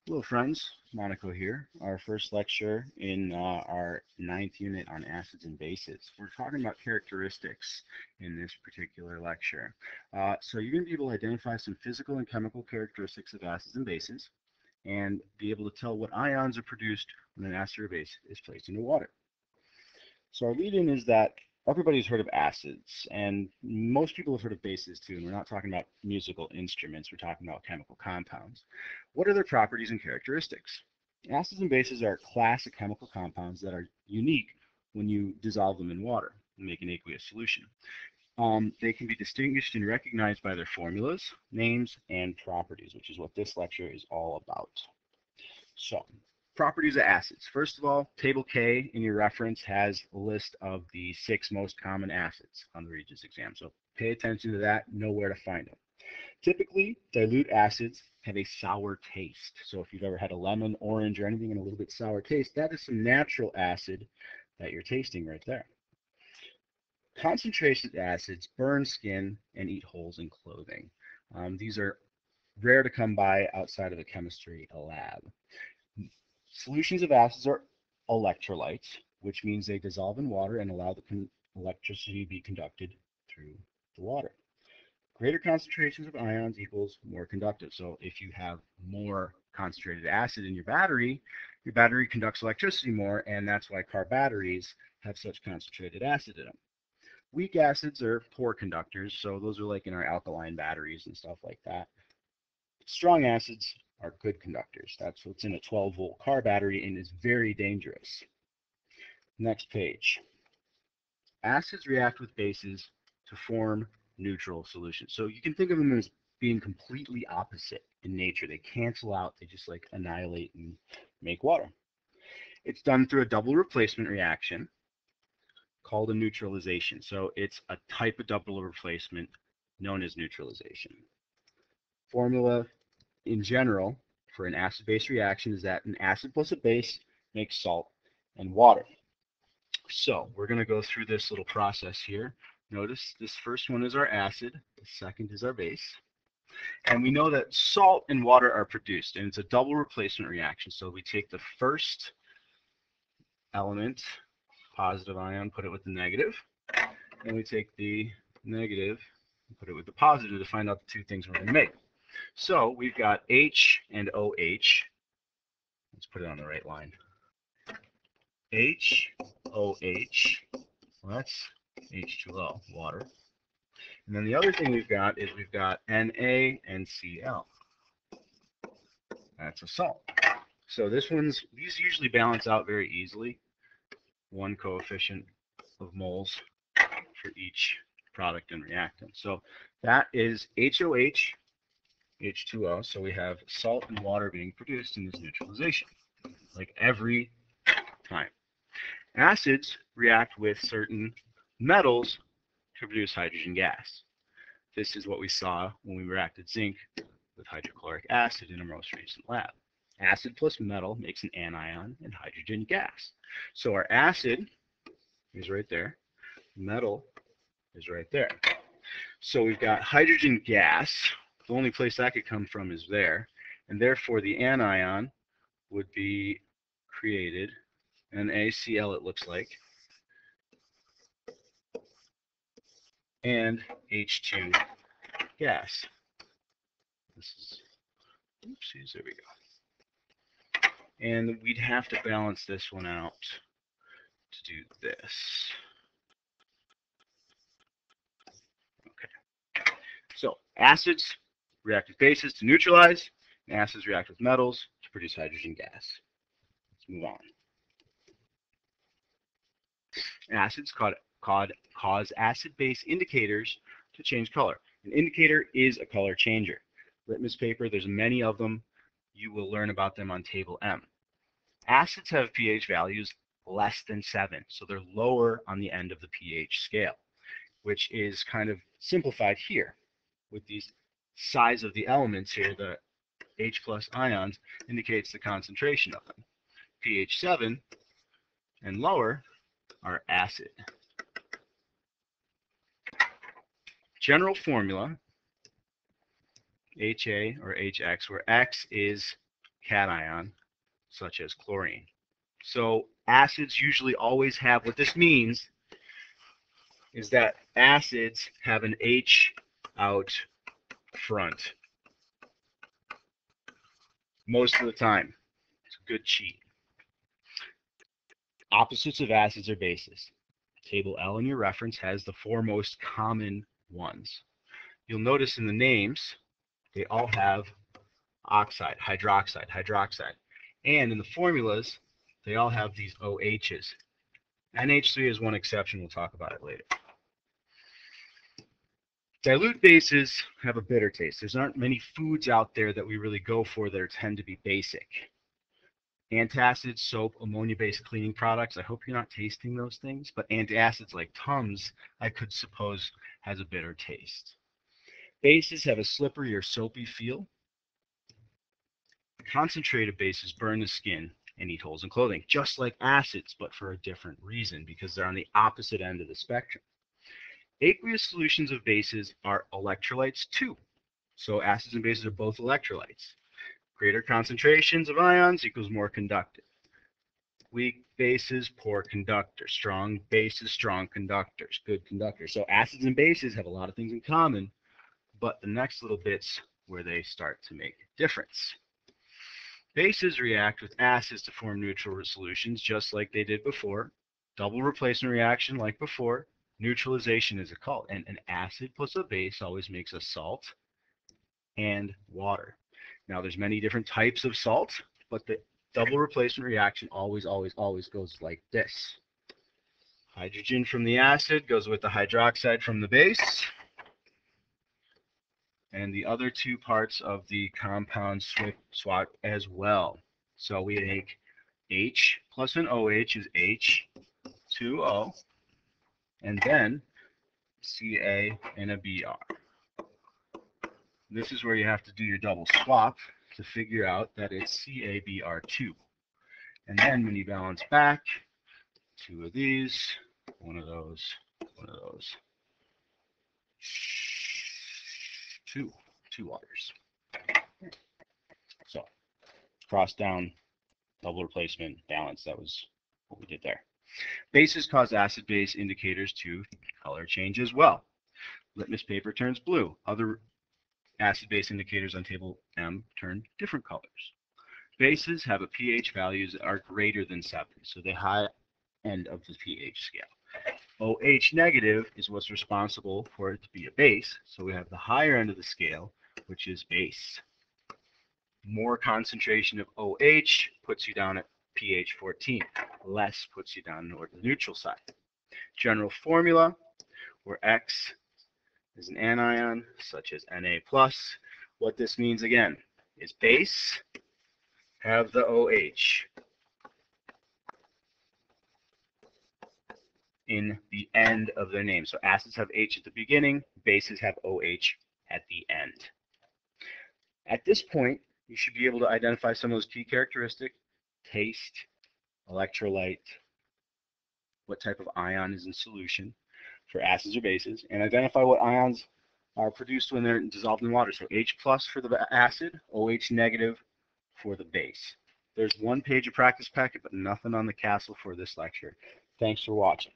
Hello friends, MoNaCo here, our first lecture in our ninth unit on acids and bases. We're talking about characteristics in this particular lecture. So you're going to be able to identify some physical and chemical characteristics of acids and bases and be able to tell what ions are produced when an acid or base is placed into water. So our lead-in is that everybody's heard of acids, and most people have heard of bases too, and we're not talking about musical instruments, we're talking about chemical compounds. What are their properties and characteristics? Acids and bases are a class of chemical compounds that are unique when you dissolve them in water and make an aqueous solution. They can be distinguished and recognized by their formulas, names, and properties, which is what this lecture is all about. So, properties of acids. First of all, table K in your reference has a list of the 6 most common acids on the Regents exam. So pay attention to that, know where to find them. Typically, dilute acids have a sour taste. So if you've ever had a lemon, orange, or anything in a little bit sour taste, that is some natural acid that you're tasting right there. Concentrated acids burn skin and eat holes in clothing. These are rare to come by outside of a chemistry lab. Solutions of acids are electrolytes, which means they dissolve in water and allow the electricity to be conducted through the water. Greater concentrations of ions equals more conductive. So if you have more concentrated acid in your battery conducts electricity more, and that's why car batteries have such concentrated acid in them. Weak acids are poor conductors, so those are like in our alkaline batteries and stuff like that. Strong acids are good conductors. That's what's in a 12-volt car battery and is very dangerous. Next page. Acids react with bases to form neutral solutions. So you can think of them as being completely opposite in nature. They cancel out, they just like annihilate and make water. It's done through a double replacement reaction called a neutralization. So it's a type of double replacement known as neutralization. Formula in general for an acid-base reaction is that an acid plus a base makes salt and water. So we're going to go through this little process here. Notice this first one is our acid, the second is our base. And we know that salt and water are produced, and it's a double replacement reaction. So we take the first element, positive ion, put it with the negative, and we take the negative and put it with the positive to find out the two things we're going to make. So we've got H and OH. Let's put it on the right line. HOH, well, that's H2O, water. And then the other thing we've got is we've got NaCl. That's a salt. So these usually balance out very easily. One coefficient of moles for each product and reactant. So that is HOH, H2O. So we have salt and water being produced in this neutralization, like every time. Acids react with certain metals to produce hydrogen gas. This is what we saw when we reacted zinc with hydrochloric acid in our most recent lab. Acid plus metal makes an anion and hydrogen gas. So our acid is right there. Metal is right there. So we've got hydrogen gas. The only place that could come from is there. And therefore the anion would be created, NaCl it looks like, and H2 gas. This is, oopsies, there we go. And we'd have to balance this one out to do this. Okay. So acids react with bases to neutralize, and acids react with metals to produce hydrogen gas. Let's move on. Acids cause acid-base indicators to change color. An indicator is a color changer. Litmus paper, there's many of them. You will learn about them on table M. Acids have pH values less than 7, so they're lower on the end of the pH scale, which is kind of simplified here with these size of the elements here. The H plus ions indicates the concentration of them. pH 7 and lower are acid. General formula, HA or HX, where X is cation, such as chlorine. So acids usually always have, what this means is that acids have an H out front most of the time. It's a good cheat. Opposites of acids are bases. Table L in your reference has the four most common ones. You'll notice in the names, they all have oxide, hydroxide, hydroxide. And in the formulas, they all have these OHs. NH3 is one exception. We'll talk about it later. Dilute bases have a bitter taste. There's not many foods out there that we really go for that tend to be basic. Antacids, soap, ammonia-based cleaning products, I hope you're not tasting those things, but antacids like Tums, I could suppose, has a bitter taste. Bases have a slippery or soapy feel. Concentrated bases burn the skin and eat holes in clothing, just like acids, but for a different reason, because they're on the opposite end of the spectrum. Aqueous solutions of bases are electrolytes too. So acids and bases are both electrolytes. Greater concentrations of ions equals more conductive. Weak bases, poor conductors. Strong bases, strong conductors, good conductors. So acids and bases have a lot of things in common, but the next little bit's where they start to make a difference. Bases react with acids to form neutral solutions just like they did before. Double replacement reaction like before. Neutralization is called. And an acid plus a base always makes a salt and water. Now there's many different types of salt, but the double replacement reaction always goes like this. Hydrogen from the acid goes with the hydroxide from the base. And the other two parts of the compound swap as well. So we make H plus an OH is H2O, and then Ca and a Br. This is where you have to do your double swap to figure out that it's CaBr2. And then when you balance back, two of these, one of those, one of those, two waters. So cross down, double replacement, balance. That was what we did there. Bases cause acid-base indicators to color change as well. Litmus paper turns blue. Other acid-base indicators on table M turn different colors. Bases have a pH values that are greater than 7, so the high end of the pH scale. OH negative is what's responsible for it to be a base, so we have the higher end of the scale, which is base. More concentration of OH puts you down at pH 14. Less puts you down toward the neutral side. General formula, where X is an anion, such as Na+. What this means, again, is base have the OH in the end of their name. So acids have H at the beginning, bases have OH at the end. At this point, you should be able to identify some of those key characteristics: taste, electrolyte, what type of ion is in solution for acids or bases, and identify what ions are produced when they're dissolved in water. So H plus for the acid, OH negative for the base. There's one page of practice packet, but nothing on the castle for this lecture. Thanks for watching.